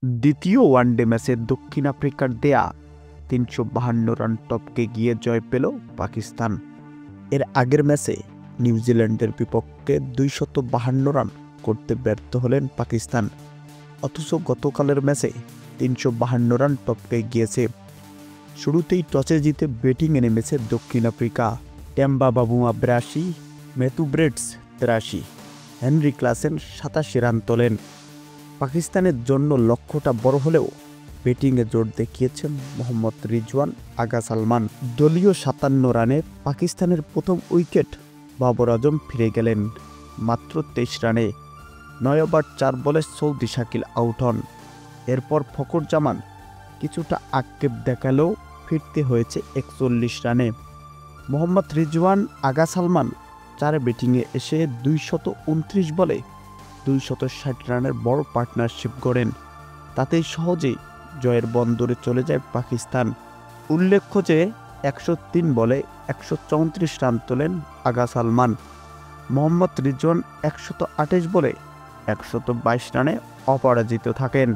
দ্বিতীয় ওয়ানডে ম্যাচে দক্ষিণ আফ্রিকার দেয়া ৩৫২ রান টপকে গিয়ে জয় পেল পাকিস্তান। এর আগের ম্যাচে নিউজিল্যান্ডের বিপক্ষে ২৫২ রান করতে ব্যর্থ হলেন পাকিস্তান। অথচ গতকালের ম্যাচে ৩৫২ রান টপকে গিয়েছে। শুরুতেই টসে জিতে ব্যাটিংয়ে নেমেছে দক্ষিণ Africa. Temba Bavuma ৮২, Matthew Breetzke ৮৩, Heinrich Klaasen ৮৭ run তোলেন। পাকিস্তানের জন্য লক্ষ্যটা বড় হলেও ব্যাটিংয়ে জোর দেখিয়েছেন মোহাম্মদ রিজওয়ান আগা সালমান। দলীয় ৫৭ রানে পাকিস্তানের প্রথম উইকেট বাবর আজম ফিরে গেলেন মাত্র ২৩ রানে। ৯ ওভার ৪ বলে সৌদি শাকিল আউট হন। এরপর ফখর জামান কিছুটা আক্ষেপ দেখালেও ফিরতে হয়েছে ৪১ রানে। মোহাম্মদ রিজওয়ান আগা সালমান ৪ ব্যাটিংয়ে এসে ২২৯ বলে ২৬০ রানের বড় পার্টনারশিপ গড়েন। তাতেই সহজেই জয়ের বন্দরে চলে যায় পাকিস্তান। উল্লেখ্য যে ১০৩ বলে ১৩৪ রান তোলেন আগা সালমান। মোহাম্মদ রিজওয়ান ১২৮ বলে ১২২ রানে অপরাজিত থাকেন।